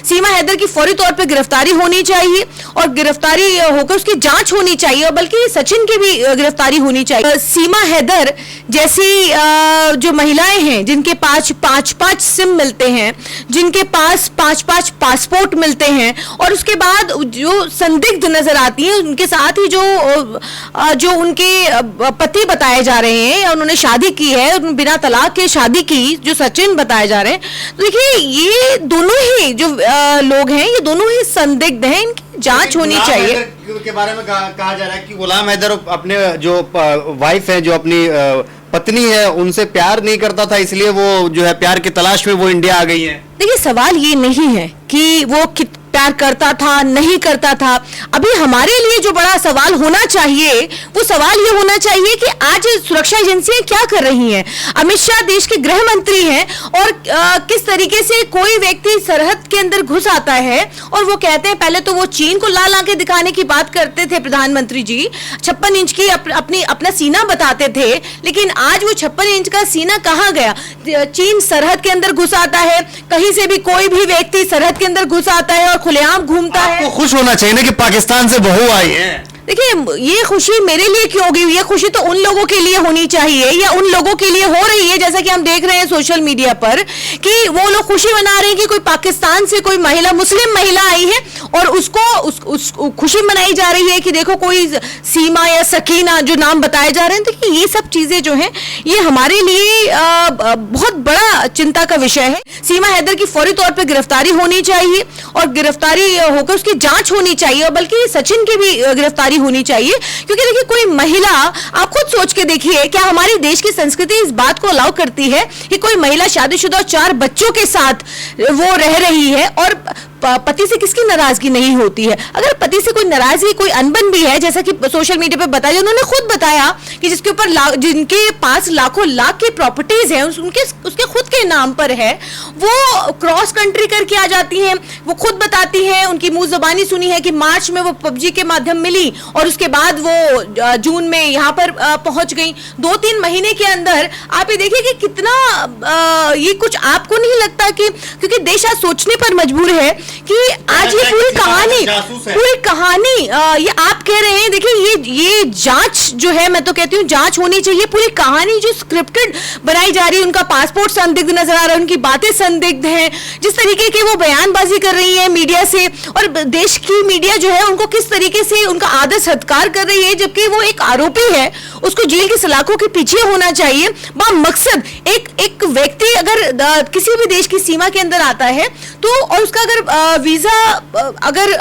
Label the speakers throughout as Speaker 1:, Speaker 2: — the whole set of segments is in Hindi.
Speaker 1: सीमा हैदर की फौरी तौर पे गिरफ्तारी होनी चाहिए और गिरफ्तारी होकर उसकी जांच होनी चाहिए और बल्कि सचिन की भी गिरफ्तारी होनी चाहिए। सीमा हैदर जैसी जो महिलाएं हैं जिनके पास पांच सिम मिलते हैं, जिनके पास पांच पासपोर्ट मिलते हैं और उसके बाद जो संदिग्ध नजर आती हैं, उनके साथ ही जो उनके पति बताए जा रहे हैं, उन्होंने शादी की है, बिना तलाक के शादी की, जो सचिन बताए जा रहे हैं, तो देखिए ये दोनों ही जो लोग हैं ये दोनों ही संदिग्ध हैं, इनकी जांच होनी चाहिए।
Speaker 2: के बारे में कहा जा रहा है कि गुलाम हैदर अपने जो वाइफ है, जो अपनी पत्नी है, उनसे प्यार नहीं करता था, इसलिए वो जो है प्यार की तलाश में वो इंडिया आ गई है।
Speaker 1: देखिए सवाल ये नहीं है कि वो प्यार करता था नहीं करता था, अभी हमारे लिए जो बड़ा सवाल होना चाहिए वो सवाल ये होना चाहिए कि आज सुरक्षा एजेंसियां क्या कर रही हैं। अमित शाह देश के गृह मंत्री हैं और किस तरीके से कोई व्यक्ति सरहद के अंदर घुस आता है और वो कहते हैं, पहले तो वो चीन को लाल आंखें दिखाने की बात करते थे प्रधानमंत्री जी, 56 इंच की अपना सीना बताते थे, लेकिन आज वो 56 इंच का सीना कहाँ गया। चीन सरहद के अंदर घुस आता है, कहीं से भी कोई भी व्यक्ति सरहद के अंदर घुस आता है और खुलेआम घूमता है।
Speaker 2: आपको खुश होना चाहिए ना कि पाकिस्तान से बहू आई है।
Speaker 1: देखिए ये खुशी मेरे लिए क्यों होगी, ये खुशी तो उन लोगों के लिए होनी चाहिए या उन लोगों के लिए हो रही है, जैसा कि हम देख रहे हैं सोशल मीडिया पर कि वो लोग खुशी मना रहे हैं कि कोई पाकिस्तान से कोई महिला, मुस्लिम महिला आई है और उसको खुशी मनाई जा रही है कि देखो कोई सीमा या सकीना जो नाम बताए जा रहे हैं। तो ये सब चीजें जो हैं ये हमारे लिए बहुत बड़ा चिंता का विषय है। सीमा हैदर की फौरी तौर पर गिरफ्तारी होनी चाहिए और गिरफ्तारी होकर उसकी जांच होनी चाहिए और बल्कि सचिन की भी गिरफ्तारी होनी चाहिए, क्योंकि देखिए कोई महिला, आप खुद सोच के देखिए, क्या हमारे देश की संस्कृति इस बात को अलाउ करती है कि कोई महिला शादीशुदा और 4 बच्चों के साथ वो रह रही है और पति से किसकी नाराजगी नहीं होती है। अगर पति से कोई नाराजगी, कोई अनबन भी है, जैसा कि सोशल मीडिया पे बताया, उन्होंने खुद बताया कि जिसके ऊपर जिनके पास लाखों लाख की प्रॉपर्टीज हैं उसके खुद के नाम पर है, वो क्रॉस कंट्री करके आ जाती हैं। वो खुद बताती हैं, उनकी मुंह जुबानी सुनी है कि मार्च में वो पबजी के माध्यम मिली और उसके बाद वो जून में यहाँ पर पहुंच गई। 2-3 महीने के अंदर आप ये देखिए कि कितना ये कुछ आपको नहीं लगता कि, क्योंकि देश आज सोचने पर मजबूर है कि आज ये पूरी कहानी ये आप कह रहे हैं। देखिए ये जांच जो है, मैं तो कहती हूँ जांच होनी चाहिए। पूरी कहानी जो स्क्रिप्टेड बनाई जा रही है, उनका पासपोर्ट संदिग्ध नजर आ रहा है, उनकी बातें संदिग्ध हैं, जिस तरीके की वो बयानबाजी कर रही है मीडिया से, और देश की मीडिया जो है उनको किस तरीके से उनका आदर सत्कार कर रही है, जबकि वो एक आरोपी है, उसको जेल की सलाखों के पीछे होना चाहिए। मकसद एक व्यक्ति अगर किसी भी देश की सीमा के अंदर आता है तो और उसका अगर वीजा अगर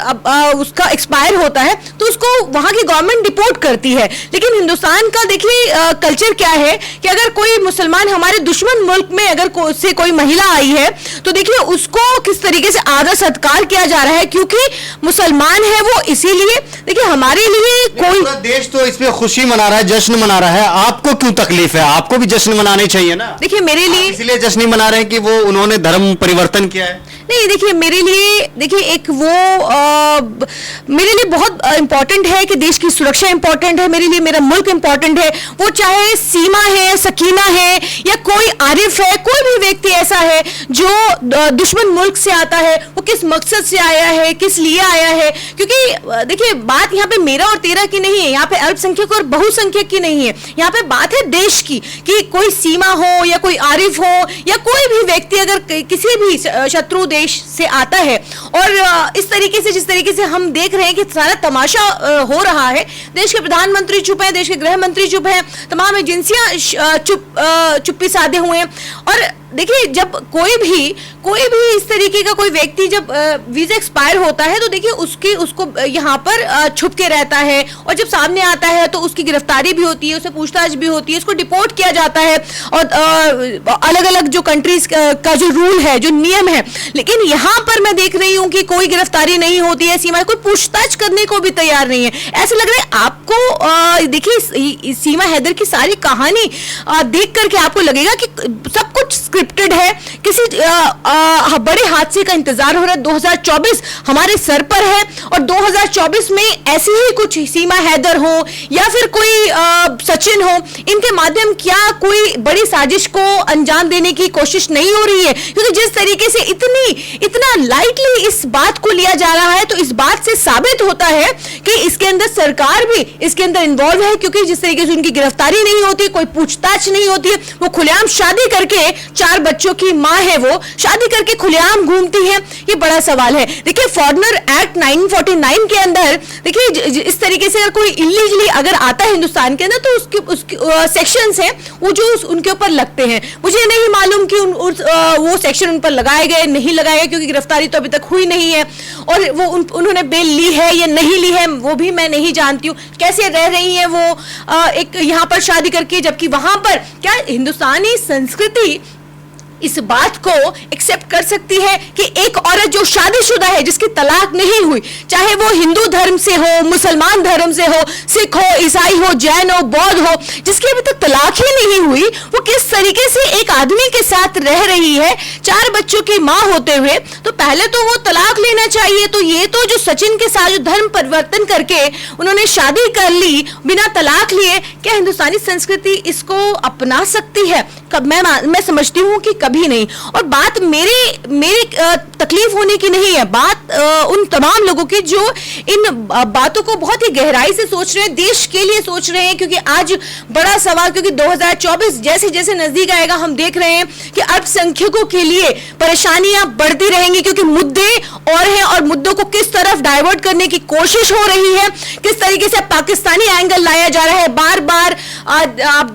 Speaker 1: उसका एक्सपायर होता है तो उसको वहां की गवर्नमेंट डिपोर्ट करती है। लेकिन हिंदुस्तान का देखिए कल्चर क्या है कि अगर कोई मुसलमान हमारे दुश्मन मुल्क में अगर से कोई महिला आई है तो देखिए उसको किस तरीके से आदर सत्कार किया जा रहा है, क्योंकि मुसलमान है वो। इसीलिए देखिए हमारे लिए कोई
Speaker 2: देश तो इसमें खुशी मना रहा है, जश्न मना रहा है, आपको क्यों तकलीफ है? आपको भी जश्न मनाने चाहिए ना।
Speaker 1: देखिए मेरे लिए
Speaker 2: इसलिए जश्न मना रहे हैं कि वो उन्होंने धर्म परिवर्तन किया है।
Speaker 1: नहीं, देखिए मेरे लिए देखिए एक वो मेरे लिए बहुत इंपॉर्टेंट है कि देश की सुरक्षा इंपॉर्टेंट है, मेरे लिए मेरा मुल्क इंपॉर्टेंट है। वो चाहे सीमा है, सकीना है या कोई आरिफ है, कोई भी व्यक्ति ऐसा है जो दुश्मन मुल्क से आता है, वो किस मकसद से आया है, किस लिए आया है। क्योंकि देखिए बात यहाँ पे मेरा और तेरा की नहीं है, यहाँ पे अल्पसंख्यक और बहुसंख्यक की नहीं है, यहाँ पे बात है देश की, कि कोई सीमा हो या कोई आरिफ हो या कोई भी व्यक्ति अगर किसी भी शत्रु देश से आता है और इस तरीके से जिस तरीके से हम देख रहे हैं कि सारा तमाशा हो रहा है, देश के प्रधानमंत्री चुप है, देश के गृह मंत्री चुप है, तमाम एजेंसियां चुप्पी साधे हुए हैं। और देखिए जब कोई भी इस तरीके का कोई व्यक्ति जब वीजा एक्सपायर होता है तो देखिए उसको यहाँ पर छुप के रहता है, और जब सामने आता है तो उसकी गिरफ्तारी भी होती है, उसे पूछताछ भी होती है, उसको डिपोर्ट किया जाता है, और अलग अलग जो कंट्रीज का जो रूल है, जो नियम है। लेकिन यहाँ पर मैं देख रही हूँ कि कोई गिरफ्तारी नहीं होती है, सीमा कोई पूछताछ करने को भी तैयार नहीं है। ऐसा लग रहा है आपको, देखिए सीमा हैदर की सारी कहानी देख करके आपको लगेगा कि सब कुछ स्क्रिप्टेड है, किसी बड़े हादसे का इंतजार हो रहा है। 2024 हमारे सर पर है और 2024 में ऐसी ही कुछ सीमा हैदर हो या फिर कोई सचिन हो, इनके माध्यम क्या कोई बड़ी साजिश को अंजाम देने की कोशिश नहीं हो रही है? क्योंकि जिस तरीके से इतना लाइटली इस बात को लिया जा रहा है, तो इस बात से साबित होता है कि इसके अंदर सरकार भी इसके अंदर इन्वॉल्व है। क्योंकि जिस तरीके से उनकी गिरफ्तारी नहीं होती, कोई पूछताछ नहीं होती है, वो खुलेआम शादी करके 4 बच्चों की मां है, वो शादी करके खुलेआम घूमती है, ये बड़ा सवाल है। देखिए फॉरेनर एक्ट 1949 के अंदर देखिए इस तरीके से अगर कोई इलीगली अगर आता है हिंदुस्तान के अंदर तो उसके सेक्शंस हैं वो जो उनके ऊपर लगते हैं। मुझे नहीं मालूम कि वो सेक्शन उन पर लगाए गए नहीं लगाए गए, क्योंकि गिरफ्तारी तो अभी तक हुई नहीं है और वो उन्होंने बेल ली है या नहीं ली है वो भी मैं नहीं जानती हूँ। कैसे रह रही है वो एक यहाँ पर शादी करके, जबकि वहां पर क्या हिंदुस्तानी संस्कृति इस बात को एक्सेप्ट कर सकती है कि एक औरत जो शादीशुदा है, जिसकी तलाक नहीं हुई, चाहे वो हिंदू धर्म से हो, मुसलमान धर्म से हो, सिख हो, ईसाई हो, जैन हो, बौद्ध हो, जिसकी अभी तक तलाक ही नहीं हुई, वो किस तरीके से एक आदमी के साथ रह रही है 4 बच्चों की मां होते हुए? तो पहले तो वो तलाक लेना चाहिए। तो ये तो जो सचिन के साथ जो धर्म परिवर्तन करके उन्होंने शादी कर ली बिना तलाक लिए, क्या हिंदुस्तानी संस्कृति इसको अपना सकती है? मैं समझती हूँ कि कभी नहीं। और बात मेरी तकलीफ होने की नहीं है, बात उन तमाम लोगों की जो इन बातों को बहुत ही गहराई से सोच रहे हैं, देश के लिए सोच रहे हैं। क्योंकि आज बड़ा सवाल, क्योंकि 2024 जैसे जैसे नजदीक आएगा हम देख रहे हैं कि अल्पसंख्यकों के लिए परेशानियां बढ़ती रहेंगी, क्योंकि मुद्दे और हैं और मुद्दों को किस तरफ डाइवर्ट करने की कोशिश हो रही है, किस तरीके से पाकिस्तानी एंगल लाया जा रहा है। बार बार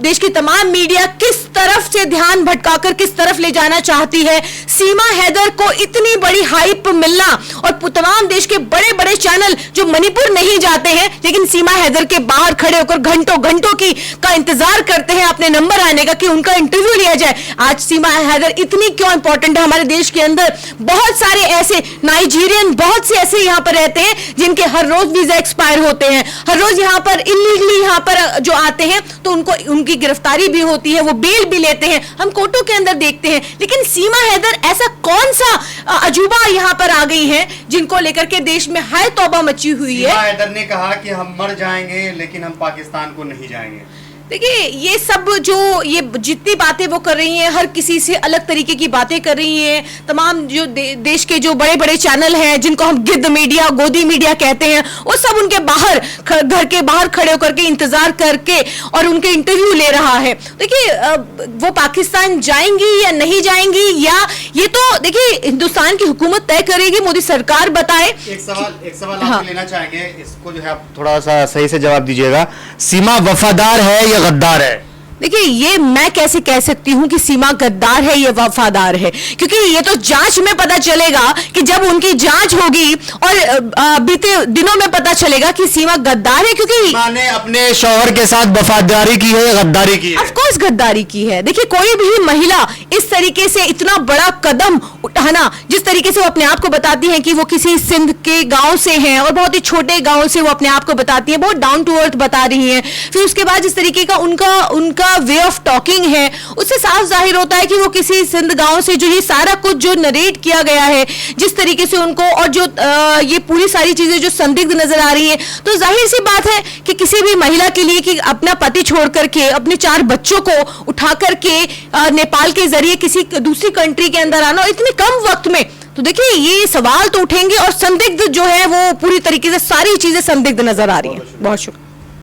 Speaker 1: देश की तमाम मीडिया किस तरफ से ध्यान भटकाकर किस तरफ ले जाना चाहती है। सीमा हैदर को इतनी बड़ी हाइप मिलना और तमाम देश के बड़े बड़े चैनल जो मणिपुर नहीं जाते हैं लेकिन सीमा हैदर के बाहर खड़े होकर घंटों घंटों का इंतजार करते हैं अपने नंबर आने का कि उनका इंटरव्यू लिया जाए। आज सीमा हैदर इतनी क्यों इंपॉर्टेंट है हमारे देश के अंदर? बहुत सारे ऐसे नाइजीरियन बहुत से ऐसे यहाँ पर रहते हैं जिनके हर रोज वीजा एक्सपायर होते हैं, हर रोज यहाँ पर इलीगली यहाँ पर जो आते हैं तो उनकी गिरफ्तारी भी होती है, वो बेल भी लेते हैं, हम कोर्टों के अंदर देखते हैं। लेकिन सीमा हैदर ऐसा कौन सा अजूबा यहाँ पर आ गई है जिनको लेकर के देश में हाय तौबा मची हुई है?
Speaker 2: सीमा हैदर ने कहा कि हम मर जाएंगे लेकिन हम पाकिस्तान को नहीं जाएंगे।
Speaker 1: देखिए ये सब जो ये जितनी बातें वो कर रही हैं, हर किसी से अलग तरीके की बातें कर रही हैं। तमाम जो देश के जो बड़े बड़े चैनल हैं जिनको हम गिद्ध मीडिया, गोदी मीडिया कहते हैं, वो सब उनके बाहर घर के बाहर खड़े होकर के इंतजार करके और उनके इंटरव्यू ले रहा है। देखिए वो पाकिस्तान जाएंगी या नहीं जाएंगी, या ये तो देखिए हिंदुस्तान की हुकूमत तय करेगी, मोदी सरकार बताए।
Speaker 2: एक सवाल आपसे लेना चाहेंगे, इसको जो है आप थोड़ा सा सही से जवाब दीजिएगा। सीमा वफादार है या गद्दार है?
Speaker 1: देखिए ये मैं कैसे कह सकती हूं कि सीमा गद्दार है या वफादार है, क्योंकि ये तो जांच में पता चलेगा कि जब उनकी जांच होगी और बीते दिनों में पता चलेगा कि सीमा गद्दार है। क्योंकि
Speaker 2: सीमा ने अपने शौहर के साथ वफादारी की है या गद्दारी की है?
Speaker 1: ऑफ कोर्स गद्दारी की है। देखिए कोई भी महिला इस तरीके से इतना बड़ा कदम उठाना, जिस तरीके से वो अपने आप को बताती है कि वो किसी सिंध के गांव से हैं और बहुत ही छोटे गांव से वो अपने आप को बताती है, बहुत डाउन टू अर्थ बता रही है, फिर उसके बाद जिस तरीके का उनका वे ऑफ टॉकिंग है, उससे साफ जाहिर होता है कि वो किसी सिंध गांव से जो ये सारा कुछ जो नरेट किया गया है, जिस तरीके से उनको और जो ये पूरी सारी चीजें जो संदिग्ध नजर आ रही है, तो जाहिर सी बात है कि किसी भी महिला के लिए कि अपना पति छोड़ करके अपने 4 बच्चों को उठा करके नेपाल के जरिए किसी दूसरी कंट्री के अंदर आना इतने कम वक्त में, तो देखिए ये सवाल तो उठेंगे और संदिग्ध जो है वो पूरी तरीके से सारी चीजें संदिग्ध नजर आ रही है। बहुत शुक्रिया।